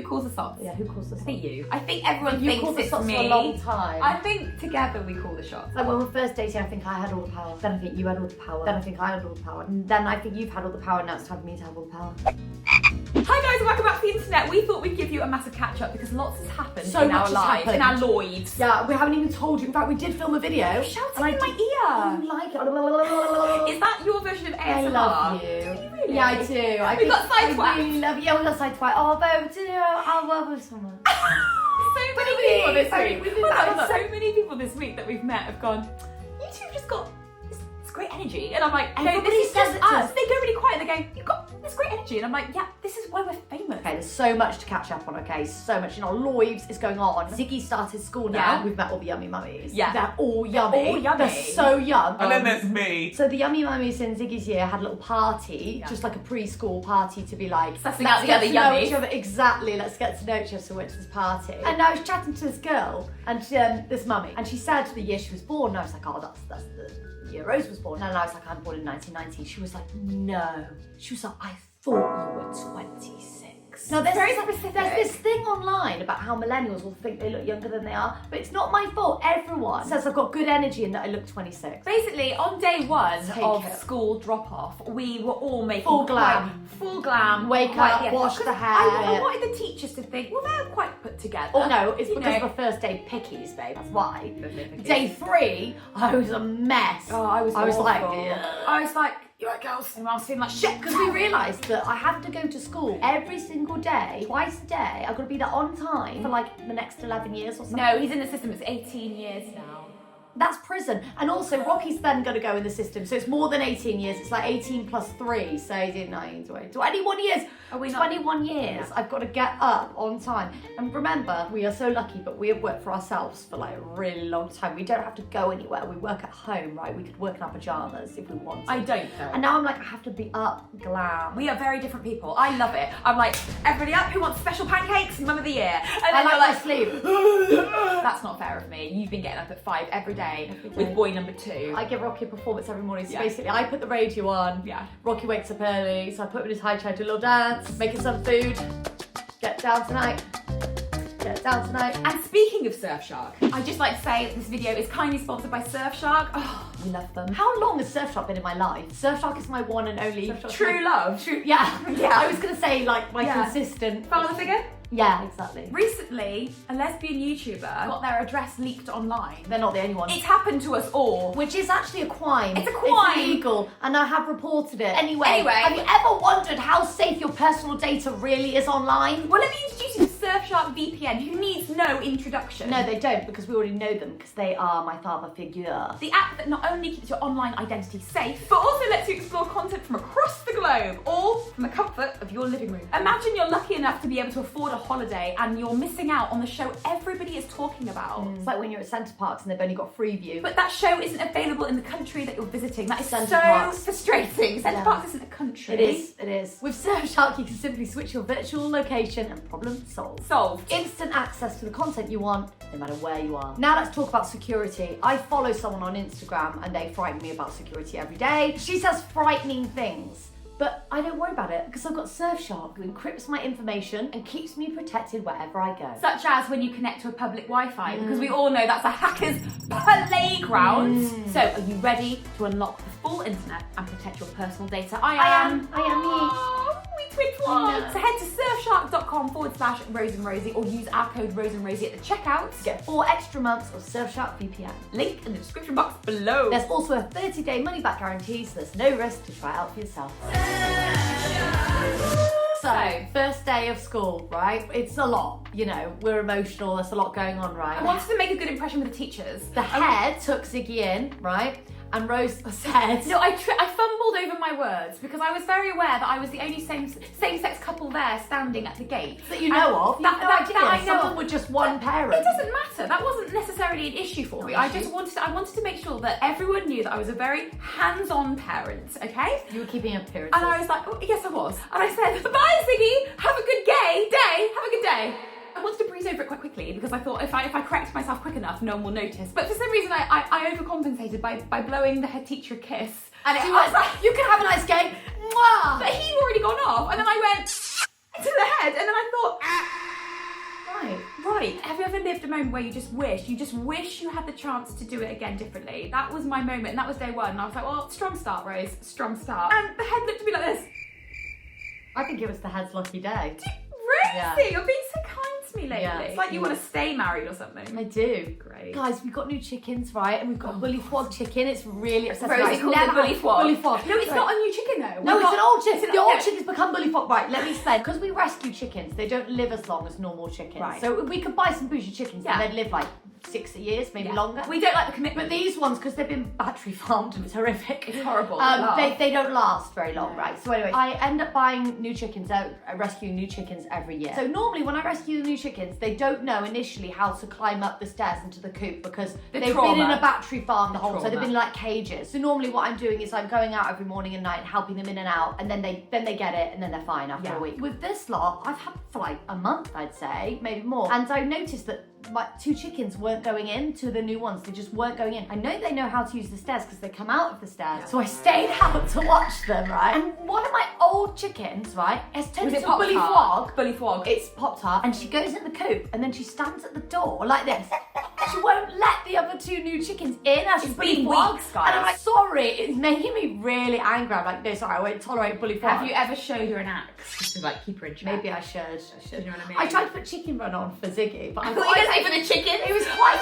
calls the shots? Yeah, who calls the shots? I think you. I think everyone thinks call the it's shots me. for a long time. I think together we call the shots. Like when we were first dating, I think I had all the power. Then I think you had all the power. Then I think I had all the power. And then I think you've had all the power, and now it's time for me to have all the power. Hi guys, welcome back to the internet. We thought we'd give you a massive catch up because lots has happened So in much our has lives, happened. in our lives. Yeah, we haven't even told you. In fact, we did film a video. You're shouting and in my I ear. like it. Is that your version of ASMR? I love you. Do you really? Yeah, I do. We got side I really love you. Yeah, we got side twat. Oh, but I'll work with someone. So many people this week. We've been So many people this week that we've met have gone, you two have just got this great energy. And I'm like, no, Everybody this is says just it to us. us. They go really quiet and they go, you've got this great energy. And I'm like, yeah, this is why we're famous. Okay, there's so much to catch up on, okay? So much. You know, LOVES is going on. Ziggy started school now. Yeah. We've met all the yummy mummies. Yeah. They're all yummy. all yummy. They're so yum. And then there's me. So the yummy mummies in Ziggy's year had a little party, Yeah. just like a preschool party to be like, Sussing let's out the get other to know yummies. each other. Exactly, let's get to know each other. So we went to this party. And I was chatting to this girl, and this mummy, and she said the year she was born, and I was like, oh, that's the year Rose was born. And I was like, I'm born in 1990. She was like, no. She was like, I thought you were 26. Now there's Very this, specific. there's this thing online about how millennials will think they look younger than they are, but it's not my fault. Everyone says I've got good energy and that I look 26. Basically, on day one Take of it. school drop-off, we were all making Full glam. Full glam. Wake quite up, the wash effort. the 'Cause hair. I wanted the teachers to think, well, they're quite put together. Oh no, it's You because know. of the first day pickies, babe. That's why. Pickies. Day 3, I was a mess. Oh, I was like, awful. yeah. I was like, you right, girls? And I was feeling like shit. Because we realised that I have to go to school every single day, twice a day. I've got to be there on time for like the next 11 years or something. No, he's in the system. It's 18 years now. That's prison. And also, Rocky's then going to go in the system. So it's more than 18 years. It's like 18 plus 3. So 18, 19, 20, 21 years. Are we not? 21 years. I've got to get up on time. And remember, we are so lucky, but we have worked for ourselves for like a really long time. We don't have to go anywhere. We work at home, right? We could work in our pajamas if we want to. I don't though. And now I'm like, I have to be up, glam. We are very different people. I love it. I'm like, everybody up, who wants special pancakes? Mum of the year. And I then like you're my like, sleep. that's not fair of me. You've been getting up at 5 every day Every day. with boy number 2. I give Rocky a performance every morning. So Yeah. basically, I put the radio on. Yeah. Rocky wakes up early, so I put him in his high chair, do a little dance, making some food. Get down tonight. Get down tonight. And speaking of Surfshark, I just like to say this video is kindly sponsored by Surfshark. Oh, We love them. How long has Surfshark been in my life? Surfshark is my one and only true love. True. Yeah. Yeah. I was gonna say like my Yeah. consistent. Father figure? Yeah, exactly. Recently, a lesbian YouTuber got their address leaked online. They're not the only one. It's happened to us all. Which is actually a crime. It's a crime. It's illegal, and I have reported it. Anyway, Anyway. have you ever wondered how safe your personal data really is online? Well, let me introduce you to Surfshark VPN, who needs no introduction. No, they don't, because we already know them, because they are my father figure. The app that not only keeps your online identity safe, but also lets you explore content from across the globe, all from the comfort of your living room. Imagine you're lucky enough to be able to afford a holiday and you're missing out on the show everybody is talking about. It's like when you're at Centre Parks and they've only got Freeview. But that show isn't available in the country that you're visiting. That is Centre so Parks. frustrating. Centre Yeah. Parks isn't a country. It is. With Surfshark, you can simply switch your virtual location and problem solved. Solved. Instant access to the content you want, no matter where you are. Now let's talk about security. I follow someone on Instagram and they frighten me about security every day. She says frightening things. But I don't worry about it because I've got Surfshark who encrypts my information and keeps me protected wherever I go. Such as when you connect to a public Wi-Fi, because we all know that's a hacker's playground. So, are you ready to unlock the full internet and protect your personal data? I am me. Oh, We twin I know. flawed. So head to surfshark.com/Rose and Rosie or use our code Rose and Rosie at the checkout. Get 4 extra months of Surfshark VPN. Link in the description box below. There's also a 30-day money-back guarantee, so there's no risk to try it out for yourself. So, first day of school, right? It's a lot, you know, we're emotional, there's a lot going on, right? I wanted to make a good impression with the teachers. The head took Ziggy in, right? And Rose said... No, I fumbled over my words because I was very aware that I was the only same-sex couple there standing at the gate. That you know of? That I know Some of of. them were just one parent. It doesn't matter. That wasn't necessarily an issue for me. I wanted to make sure that everyone knew that I was a very hands-on parent, okay? You were keeping appearances. And I was like, oh, yes, I was. And I said, bye, Ziggy. Have a good day. Have a good day. I wanted to breeze over it quite quickly because I thought if I correct myself quick enough, no one will notice. But for some reason, I overcompensated by blowing the head teacher a kiss. And She I was was like, like, you can have a nice game. Mwah! but he'd already gone off. And then I went to the head, and then I thought, right. Have you ever lived a moment where you just wish you had the chance to do it again differently? That was my moment, and that was day one. And I was like, well, strong start, Rose, strong start. And the head looked at me like this. I think it was the head's lucky day. Rosie, you're being so kind to me lately. Yeah. It's like you want to stay married or something. I do. Great. Guys, we've got new chickens, right? And we've got a bully frog chicken. It's really obsessive. Rosie calls it bully frog. Bully frog. No, it's not a new chicken though. No, it's an old chicken. The old no. chicken's become bully frog. Right, let me explain. Because we rescue chickens, they don't live as long as normal chickens. Right. So we could buy some bougie chickens Yeah. and they'd live like 60 years, maybe longer. We don't like the But commitment. these ones, because they've been battery farmed and it's horrific. It's horrible. They don't last very long, right? So anyway, I end up buying new chickens out, rescuing new chickens every year. So normally when I rescue the new chickens, they don't know initially how to climb up the stairs into the coop because they've been in a battery farm the whole time. So they've been in like cages. So normally what I'm doing is I'm going out every morning and night and helping them in and out, and then they get it and then they're fine after a week. With this lot, I've had for like a month, I'd say, maybe more. And I noticed that my 2 chickens weren't going in to the new ones. They just weren't going in. I know they know how to use the stairs because they come out of the stairs. So I stayed out to watch them, right? And one of my old chickens, right, has turned into a bully frog. Bully frog. It's Pop-Tart. And she goes in the coop and then she stands at the door like this. She won't let the other 2 new chickens in as she's bully frog. weeks, guys. And I'm like, sorry, it's making me really angry. I'm like, no, sorry, I won't tolerate bully frog. Have you ever showed her an axe just to like keep her in check? Maybe I should. You know what I mean? I tried to put chicken run on for Ziggy, but I thought you were going to say for the chicken. It was quite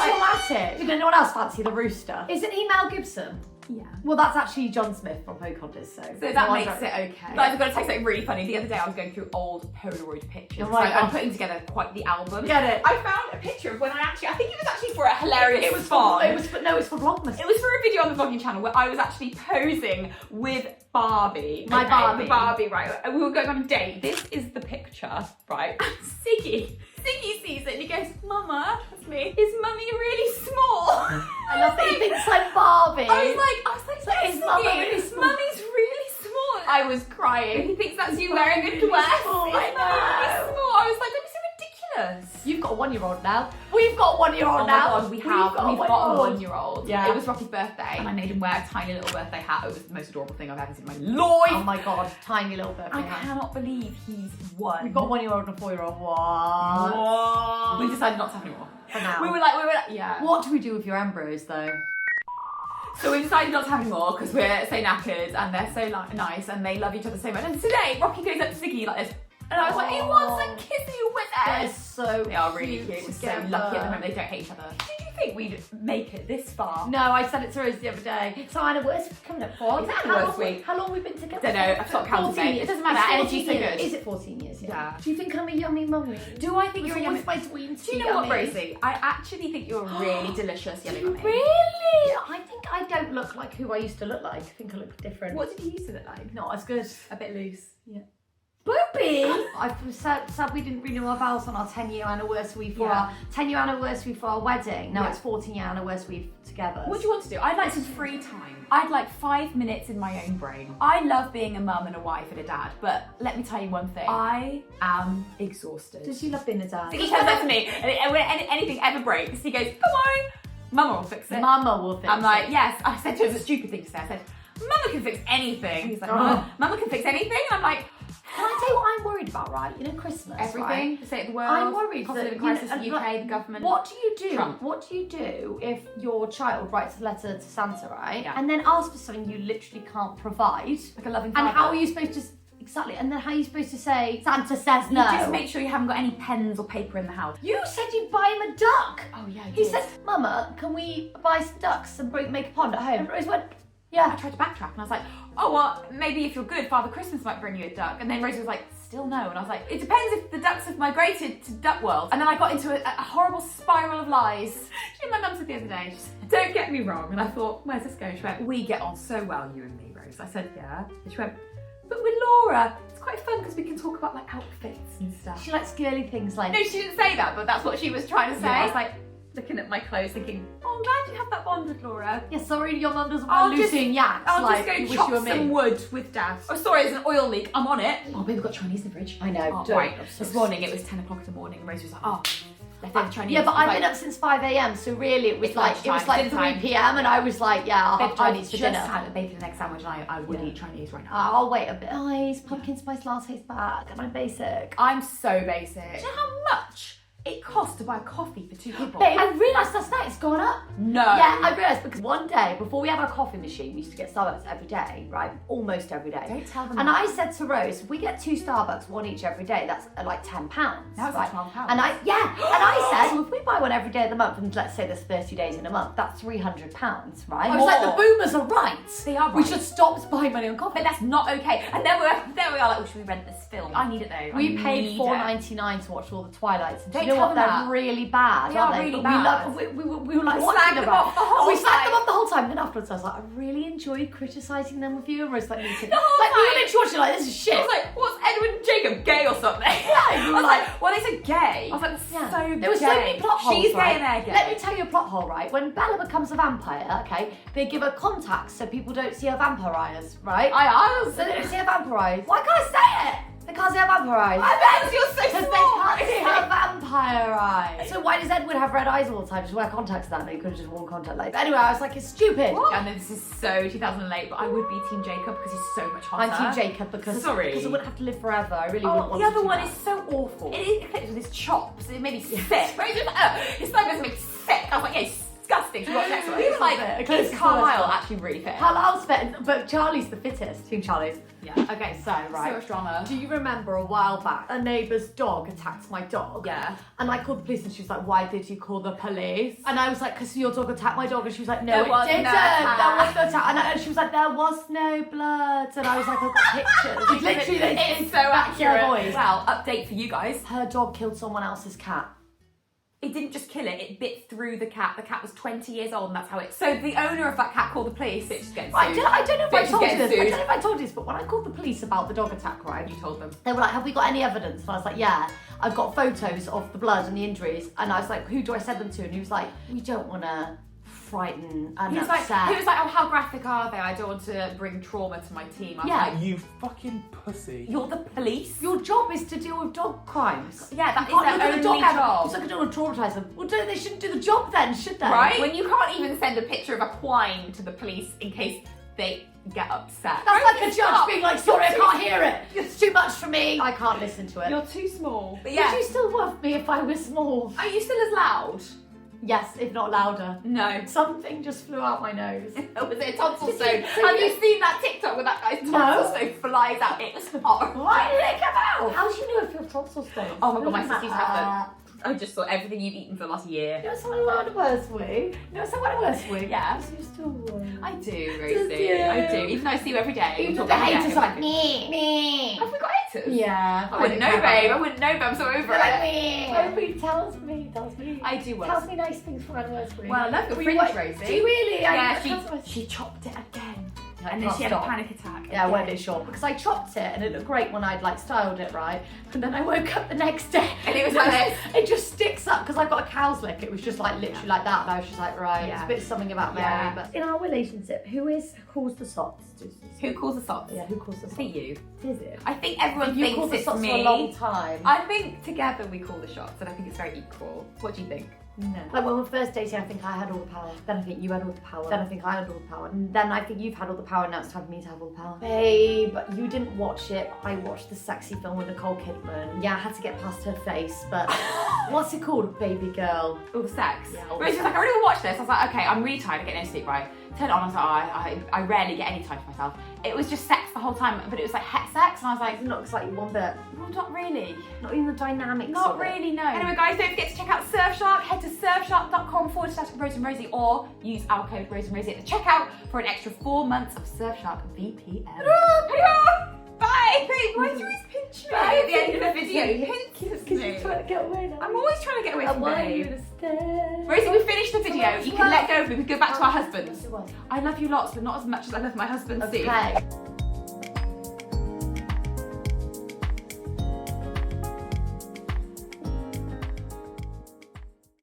traumatic. Did anyone else fancy the rooster? Isn't he Mel Gibson? Yeah. Well, that's actually John Smith from Pocahontas, so that makes it okay. Guys, I've got to tell you something really funny. The other day I was going through old Polaroid pictures. Oh my I'm God. putting together quite the album. Get it? I found a picture of when I think it was actually for a hilarious It was song. for Vlogmas. It was for a video on the vlogging channel where I was actually posing with Barbie. My Barbie. The Barbie, right? And we were going on a date. This is the picture, right? Ziggy sees it and he goes, Mama, that's me, is Mummy really small? I love that he thinks I'm Barbie. I was like, is Mummy really small? Mummy's really small. I was crying. He thinks that's you wearing a dress. Small, It's I really know. small. I was like, don't be so ridiculous. You've got a 1-year-old now. We've got a 1-year-old Oh now. my God, we've got a 1-year-old. Yeah. It was Rocky's birthday and I made him wear a tiny little birthday hat. It was the most adorable thing I've ever seen in my life. Oh my God, tiny little birthday I hat. cannot believe he's 1. We've got a 1-year-old and a 4-year-old. What? Whoa. We decided not to have any more. For now. We were like, yeah. What do we do with your embryos though? So we decided not to have any more because we're so knackered and they're so nice and they love each other so much. And today, Rocky goes up to Ziggy like this. And I was like, he wants to kiss you with They're it. so They are really cute. We're so together. lucky at the moment they don't hate each other. Did you think we'd make it this far? No, I said it to Rosie the other day. So anniversary coming up for. Is it anniversary? How long have we been together? Don't know, I've stopped counting, 14 babe. years. It doesn't matter, It's energy's so 14 years. good. Is it 14 years? Yeah. Do you think I'm a yummy mummy? Do I think you're a yummy? my tween? Do you know what, Rosie? I actually think you're a really delicious yummy mummy. Really? I think I don't look like who I used to look like. I think I look different. What did you used to look like? Not as good. A bit loose. Yeah. Booby! I was sad we didn't renew our vows on our 10-year anniversary for our 10-year anniversary for our wedding. Now it's 14-year anniversary together. What do you want to do? I'd like some free time. I'd like 5 minutes in my own brain. I love being a mum and a wife and a dad, but let me tell you one thing. I am exhausted. Does she love being a dad? He comes up to me and when anything ever breaks, he goes, come on, Mama will fix it. Mama will fix it. I'm like, yes. I said to him, it's a stupid thing to say. I said, Mama can fix anything. He's like, Mama can fix anything? And I'm like, can I tell you what I'm worried about, right? You know, Christmas, everything, right? the state of the world, I'm worried cost of that, living crisis, you know, the UK, the government. What do you do? Trump. What do you do if your child writes a letter to Santa, right? Yeah. And then asks for something you literally can't provide? Like a loving father. And how are you supposed to... Exactly, and then how are you supposed to say, Santa says no? You just make sure you haven't got any pens or paper in the house. You said you'd buy him a duck. Oh yeah, He said, Mama, make a ducks and make a pond at home? And Rose went, I yeah. tried to backtrack and I was like, oh, well, maybe if you're good, Father Christmas might bring you a duck. And then Rosie was like, still no. And I was like, it depends if the ducks have migrated to Duck World. And then I got into a horrible spiral of lies. My mum said the other day, she said, don't get me wrong. And I thought, where's this going? She went, we get on so well, you and me, Rose. I said, yeah. And she went, but with Laura, it's quite fun because we can talk about like outfits and stuff. She likes girly things like... No, she didn't say that, but that's what she was trying to say. Yeah. I was like, looking at my clothes thinking, oh, I'm glad you have that bond with Laura. Yeah, sorry, your mum doesn't want Lucy and Yaks. I'll like, just you go wish chop you were me. some wood with Dad. Oh, sorry, there's an oil leak. I'm on it. Oh, babe, we've got Chinese in the fridge. I know. Oh, right. This morning it was 10 o'clock in the morning and Rosie was like, oh, left over Chinese. Yeah, but I've been up since 5 a.m, so really it was It's like lunchtime, 3 p.m, and I was like, yeah, I'll have Chinese for dinner. I just had a bacon and egg sandwich and I would eat Chinese right now. I'll wait a bit. Guys, pumpkin spice latte's back, and I'm basic. I'm so basic. Do you know how much it costs cost to buy a coffee for 2 people? Babe, I realised last night it's gone up. No. Yeah, I realised because one day, before we had our coffee machine, we used to get Starbucks every day, right? Almost every day. Don't tell them And that. I said to Rose, if we get 2 Starbucks, one each every day, that's like £10. Now it's right? like £12. And I said, well, if we buy one every day of the month, and let's say there's 30 days in a month, that's £300, right? I was like, the boomers are right. They are right. We should stop spending money on coffee. But that's not okay. And then we are like, oh, should we rent this film? I need it though. We paid $4.99 to watch all the Twilights. And do Don't you know what? tell them They're that. really bad, They aren't are they? really But bad. we were like We watching slagged them them off the whole We slagged time. them off the whole time. Then afterwards I was like, I really enjoyed criticising them with you. And Rose like, me too. The whole Like, we were time. literally watching like, this is shit. I was like, what's Edward and Jacob, gay or something? Yeah, I was like, well, they said gay. I was like, that's Yeah. so There were gay. so many plot holes, She's gay right? and they're gay. Let me tell you a plot hole, right? When Bella becomes a vampire, okay, they give her contacts so people don't see her vampire eyes, right? I So they don't see her vampire eyes. Why can't I say it? They can't see her vampire eyes. bet you're so Because they smart. can't see her vampire eyes. So why does Edward have red eyes all the time? Just wear contacts then? You could have just worn contact lenses. Anyway, I was like, it's stupid. I know this is so 2008, but I would be Team Jacob because he's so much hotter. I'm Team Jacob because Sorry. I wouldn't have to live forever. I really wouldn't Oh, want the to other do one that. is so awful. It clips with his chops. It made me sick. Right? It's just like, his stomach makes me sick. I was like, yeah, it's disgusting. So what's next one? We were like, Okay, is Carlisle actually really fit? Carlisle's fit, but Charlie's the fittest. Team Charlie's. Yeah. Okay, so right. So much drama. Do you remember a while back, a neighbour's dog attacked my dog? Yeah. And I called the police and she was like, why did you call the police? And I was like, because your dog attacked my dog. And she was like, no, There it was no didn't. attack. There was no attack. And she was like, there was no blood. And I was like, I've got pictures. Literally, It's so that's her accurate. voice. Well, update for you guys. Her dog killed someone else's cat. It didn't just kill it, it bit through the cat. The cat was 20 years old and that's how it... So the owner of that cat called the police. Bitch is getting sued. I don't know if I Bitch is told you getting this. I sued. don't know if I told you this, but when I called the police about the dog attack, right? You told them. They were like, have we got any evidence? And I was like, yeah, I've got photos of the blood and the injuries. And I was like, who do I send them to? And he was like, we don't want to frighten and He was upset. like, oh, how graphic are they? I don't want to bring trauma to my team. I'm Yeah. like, You fucking pussy. you're the police? Your job is to deal with dog crimes. Yeah, that You is can't their look at the only dog and job. it's like, I don't want to traumatise them. Well, they shouldn't do the job then, should they? Right? When you can't even send a picture of a quine to the police in case they get upset. That's Right? like a judge Stop. being like, sorry, I can't hear it. It's too much for me. I can't listen to it. You're too small. But Would yeah. you still love me if I was small? Are you still as loud? Yes, if not louder. No. Something just flew out my nose. Was it a tonsil Did you stone? see Have it? you seen that TikTok where that guy's tonsil No. stone flies out? It was horrible. Why did it come out? How do you know if your tonsil stones? Oh my god, my sister used to have them. Uh, I just saw everything you've eaten for the last year. You know someone I went worse with? You know someone I went worse with? Yeah. You still won. I do, Does Rosie. you? I do. Even though I see you every day. Even we though talk the every day, haters like, everything. me. Have we got haters? Yeah. I wouldn't know, babe. I wouldn't know, but I'm so over it. Everybody tells me. I do Tells well. me nice things for anniversary. Well, I love your We fringe, went- Rosie. Do you really? Yeah, I she chopped it again. I And then can't she had stop. a panic attack. Yeah, I went again. it short because I chopped it and it looked great when I'd like styled it right, and then I woke up the next day And it was like this. It just sticks up because I've got a cow's lick. It was just like literally like that, and I was just like, right, Yeah. it's a bit something about Mary. Yeah. But in our relationship, who calls the socks? Who calls the socks? Yeah, who calls the I socks? think you. Is it? I think everyone You thinks called the it's socks me. for a long time. I think together we call the shots, and I think it's very equal. What do you think? No. Like when we were first dating, I think I had all the power. Then I think you had all the power. Then I think I had all the power. And then I think you've had all the power. Now it's time for me to have all the power. Babe, you didn't watch it. I watched the sexy film with Nicole Kidman. Yeah, I had to get past her face, but what's it called? Baby girl. All the sex. Yeah, all the Rosie's like, I really want to watch this. I was like, okay, I'm really tired. I get no sleep, right? Turn it on. I was like, oh, I rarely get any time to myself. It was just sex the whole time, but it was like het sex, and I was like, It's not exciting one bit. well, not really. Not even the dynamics Not of it. really, no. Anyway, guys, don't forget to check out Surfshark. Head to surfshark.com/Rose and Rosie, or use our code Rose and Rosie at the checkout for an extra 4 months of Surfshark VPN. Bye! Babe, why do you always pinch me at the end of the video? You pinch Because me. you're trying to get away now. I'm always trying to get away I from want you babe. to stay. Rosie, we finished the video. You can let go of me. We can go back to our husbands. Yes, it was. I love you lots, but not as much as I love my husband, Steve. Okay.